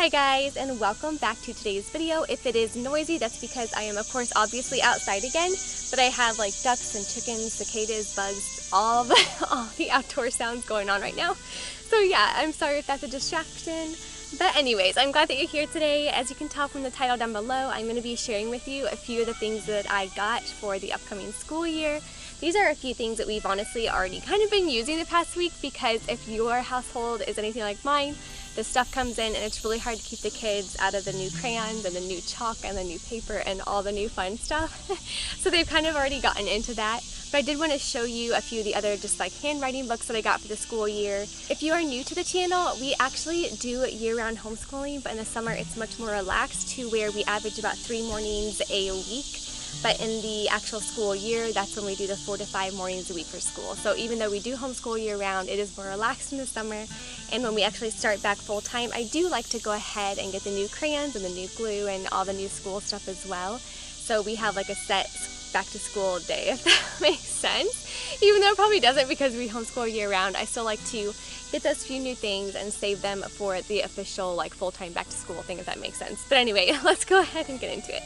Hi guys, and welcome back to today's video. If it is noisy, that's because I am of course obviously outside again, but I have like ducks and chickens, cicadas, bugs, all the outdoor sounds going on right now. So yeah, I'm sorry if that's a distraction. But anyways, I'm glad that you're here today. As you can tell from the title down below, I'm going to be sharing with you a few of the things that I got for the upcoming school year. These are a few things that we've honestly already kind of been using the past week, because if your household is anything like mine, the stuff comes in and it's really hard to keep the kids out of the new crayons and the new chalk and the new paper and all the new fun stuff. So they've kind of already gotten into that. But I did want to show you a few of the other just like handwriting books that I got for the school year. If you are new to the channel, we actually do year-round homeschooling, but in the summer it's much more relaxed to where we average about 3 mornings a week. But in the actual school year, that's when we do the 4 to 5 mornings a week for school. So even though we do homeschool year round, it is more relaxed in the summer. And when we actually start back full time, I do like to go ahead and get the new crayons and the new glue and all the new school stuff as well. So we have like a set back to school day, if that makes sense. Even though it probably doesn't, because we homeschool year round, I still like to get those few new things and save them for the official like full-time back to school thing, if that makes sense. But anyway, let's go ahead and get into it.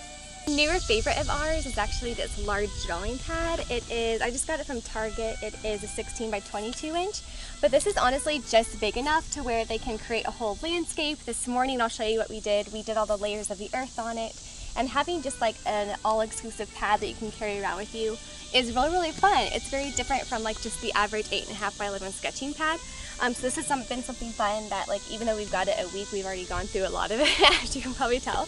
A newer favorite of ours is actually this large drawing pad. I just got it from Target. It is a 16 by 22 inch, but this is honestly just big enough to where they can create a whole landscape. This morning I'll show you what we did. We did all the layers of the earth on it, and having just like an all-exclusive pad that you can carry around with you is really fun. It's very different from like just the average 8.5 by 11 sketching pad. So this has been something fun that, like, even though we've got it a week, we've already gone through a lot of it, as you can probably tell.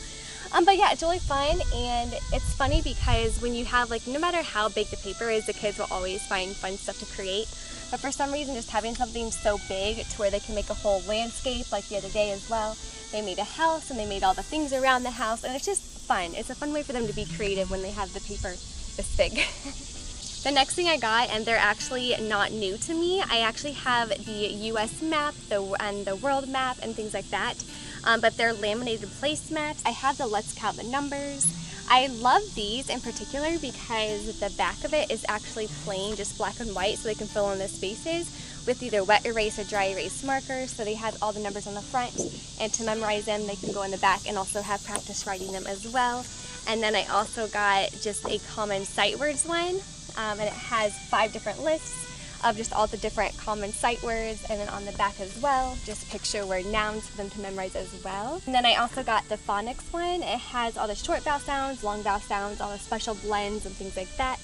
But yeah, it's really fun, and it's funny because when you have, like, no matter how big the paper is, the kids will always find fun stuff to create. But for some reason, just having something so big to where they can make a whole landscape, like the other day as well, they made a house and they made all the things around the house, and it's just fun. It's a fun way for them to be creative when they have the paper this big. The next thing I got, and they're actually not new to me, I actually have the US map and the world map and things like that. But they're laminated placemats. I have the Let's Count the Numbers. I love these in particular because the back of it is actually plain, just black and white, so they can fill in the spaces with either wet erase or dry erase markers. So they have all the numbers on the front, and to memorize them, they can go in the back and also have practice writing them as well. And then I also got just a common sight words one, and it has 5 different lists of just all the different common sight words, and then on the back as well, just picture word nouns for them to memorize as well. And then I also got the phonics one. It has all the short vowel sounds, long vowel sounds, all the special blends and things like that.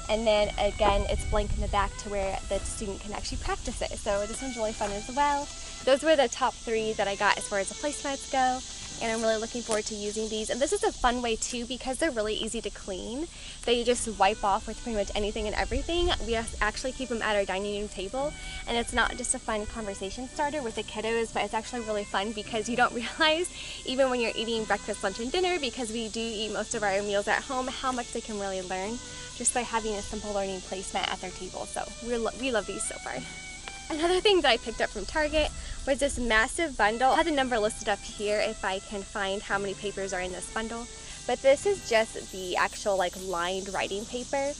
And then again, it's blank in the back to where the student can actually practice it. So this one's really fun as well. Those were the top 3 that I got as far as the placemats go, and I'm really looking forward to using these. And this is a fun way too, because they're really easy to clean. They just wipe off with pretty much anything and everything. We actually keep them at our dining room table, and it's not just a fun conversation starter with the kiddos, but it's actually really fun because you don't realize, even when you're eating breakfast, lunch, and dinner, because we do eat most of our meals at home, how much they can really learn just by having a simple learning placemat at their table. So we love these so far. Another thing that I picked up from Target was this massive bundle. I have the number listed up here if I can find how many papers are in this bundle. But this is just the actual like lined writing paper.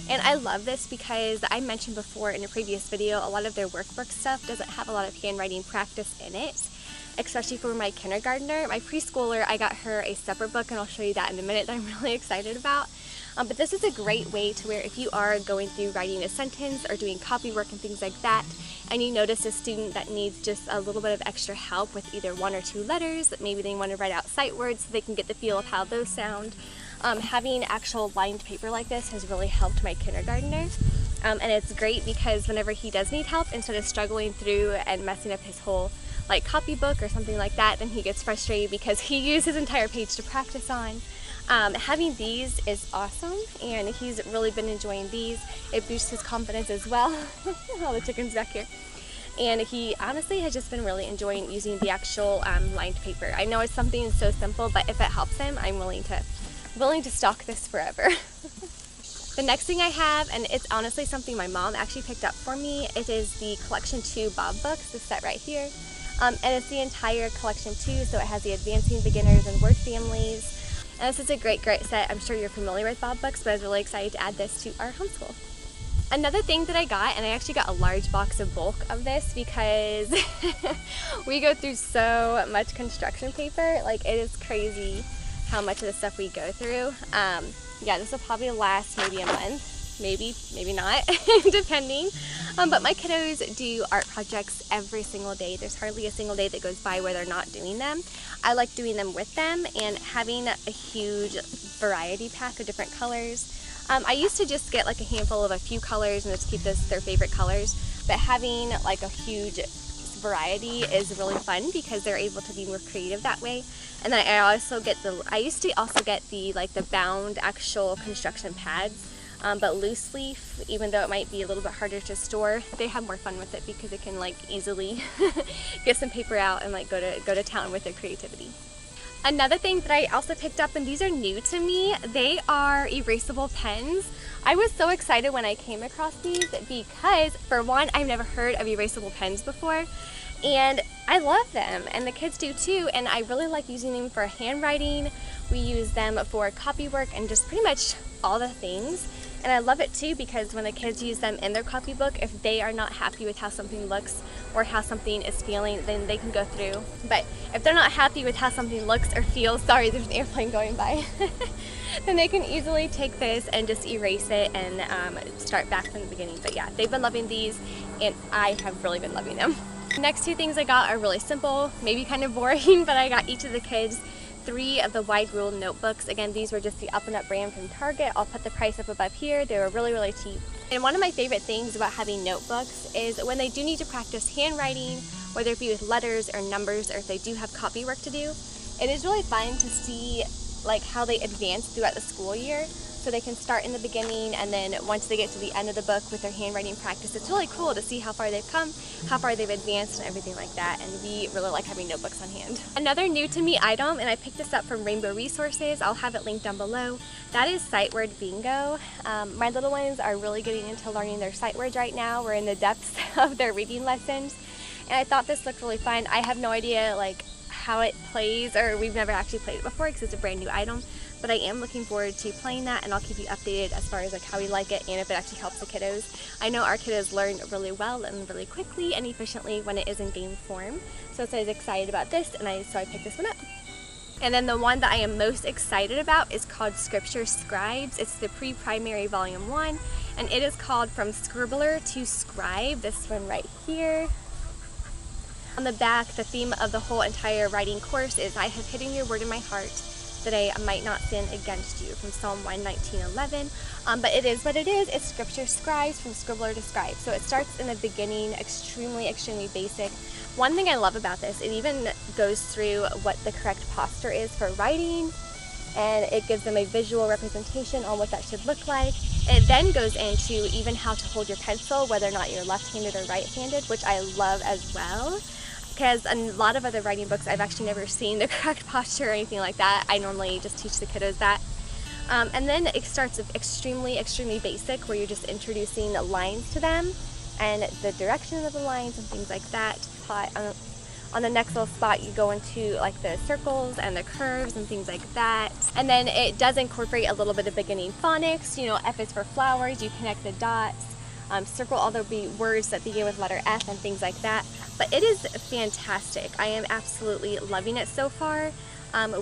And I love this because I mentioned before in a previous video, a lot of their workbook stuff doesn't have a lot of handwriting practice in it, especially for my kindergartner. My preschooler, I got her a separate book, and I'll show you that in a minute, that I'm really excited about. But this is a great way to where if you are going through writing a sentence or doing copy work and things like that, and you notice a student that needs just a little bit of extra help with either 1 or 2 letters, that maybe they want to write out sight words so they can get the feel of how those sound, having actual lined paper like this has really helped my kindergartner. And it's great because whenever he does need help, instead of struggling through and messing up his whole like copybook or something like that, then he gets frustrated because he used his entire page to practice on. Having these is awesome, and he's really been enjoying these. It boosts his confidence as well. All the chickens back here. And he honestly has just been really enjoying using the actual lined paper. I know it's something so simple, but if it helps him, I'm willing to stock this forever. The next thing I have, and it's honestly something my mom actually picked up for me, it is the Collection 2 Bob books, this set right here. And it's the entire Collection 2, so it has the Advancing Beginners and Word Families. And this is a great set. I'm sure you're familiar with Bob books, but I was really excited to add this to our homeschool. Another thing that I got, and I actually got a large box of bulk of this because we go through so much construction paper. Like, it is crazy how much of the stuff we go through. Yeah, this will probably last maybe a month, maybe not, depending. But my kiddos do art projects every single day. There's hardly a single day that goes by where they're not doing them. I like doing them with them and having a huge variety pack of different colors. I used to just get like a handful of a few colors and just keep their favorite colors, but having like a huge variety is really fun because they're able to be more creative that way. And then I used to also get the bound actual construction pads, but loose leaf, even though it might be a little bit harder to store, they have more fun with it because they can like easily get some paper out and like go to town with their creativity. Another thing that I also picked up, and these are new to me, they are erasable pens. I was so excited when I came across these because, for one, I've never heard of erasable pens before, and I love them, and the kids do too, and I really like using them for handwriting. We use them for copywork and just pretty much all the things. And I love it too because when the kids use them in their copybook, if they are not happy with how something looks or how something is feeling, then they can go through. But if they're not happy with how something looks or feels, sorry, there's an airplane going by, then they can easily take this and just erase it and start back from the beginning. But yeah, they've been loving these and I have really been loving them. The next two things I got are really simple, maybe kind of boring, but I got each of the kids 3 of the wide rule notebooks. Again, these were just the Up and Up brand from Target. I'll put the price up above here. They were really, really cheap. And one of my favorite things about having notebooks is when they do need to practice handwriting, whether it be with letters or numbers, or if they do have copy work to do, it is really fun to see like how they advance throughout the school year. So they can start in the beginning, and then once they get to the end of the book with their handwriting practice, it's really cool to see how far they've come, how far they've advanced, and everything like that. And we really like having notebooks on hand. Another new to me item, and I picked this up from Rainbow Resources, I'll have it linked down below, that is sight word bingo. My little ones are really getting into learning their sight words right now. We're in the depths of their reading lessons, and I thought this looked really fun. I have no idea like how it plays, or we've never actually played it before because it's a brand new item. But I am looking forward to playing that, and I'll keep you updated as far as like how we like it and if it actually helps the kiddos. I know our kiddos learn really well and really quickly and efficiently when it is in game form. So I was excited about this, and so I picked this one up. And then the one that I am most excited about is called Scribes. It's the pre-primary volume 1, and it is called From Scribbler to Scribe, this one right here. On the back, the theme of the whole entire writing course is I have hidden your word in my heart, that I might not sin against you, from Psalm 119:11. But it is what it is. It's Scripture Scribes, from Scribbler to Scribe. So it starts in the beginning, extremely basic. One thing I love about this, it even goes through what the correct posture is for writing, and it gives them a visual representation on what that should look like. It then goes into even how to hold your pencil, whether or not you're left-handed or right-handed, which I love as well. Because in a lot of other writing books, I've actually never seen the correct posture or anything like that. I normally just teach the kiddos that. And then it starts with extremely basic, where you're just introducing lines to them and the direction of the lines and things like that. On the next little spot, you go into like the circles and the curves and things like that. And then it does incorporate a little bit of beginning phonics. You know, F is for flowers, you connect the dots. Circle all the words that begin with letter F and things like that. But it is fantastic. I am absolutely loving it so far.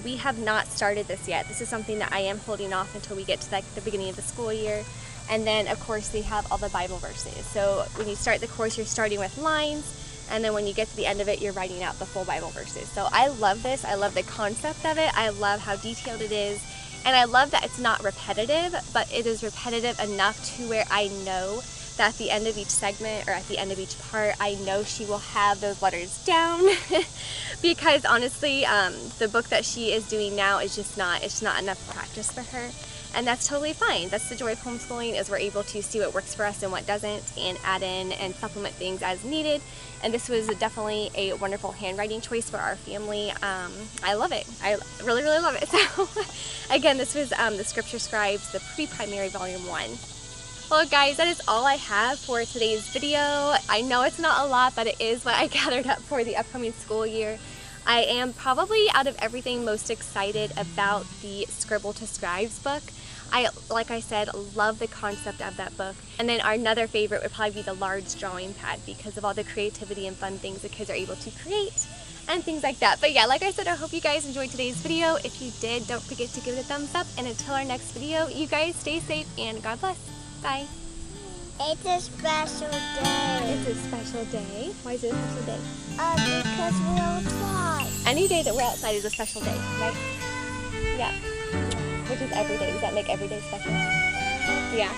We have not started this yet. This is something that I am holding off until we get to the beginning of the school year. And then of course they have all the Bible verses. So when you start the course, you're starting with lines, and then when you get to the end of it, you're writing out the full Bible verses. So I love this. I love the concept of it. I love how detailed it is. And I love that it's not repetitive, but it is repetitive enough to where I know that at the end of each segment or at the end of each part, I know she will have those letters down. Because honestly, the book that she is doing now is just not enough practice for her. And that's totally fine. That's the joy of homeschooling, is we're able to see what works for us and what doesn't, and add in and supplement things as needed. And this was definitely a wonderful handwriting choice for our family. I love it. I really love it. So again, this was the Scripture Scribes, the pre-primary volume 1. Well guys, that is all I have for today's video. I know it's not a lot, but it is what I gathered up for the upcoming school year. I am probably, out of everything, most excited about the Scribble to Scribes book. Like I said, love the concept of that book. And then our another favorite would probably be the large drawing pad because of all the creativity and fun things the kids are able to create and things like that. But yeah, like I said, I hope you guys enjoyed today's video. If you did, don't forget to give it a thumbs up. And until our next video, you guys stay safe and God bless. Bye. It's a special day. It's a special day. Why is it a special day? Because we're outside. Any day that we're outside is a special day, right? Yeah. Which is every day. Does that make every day special? Yeah.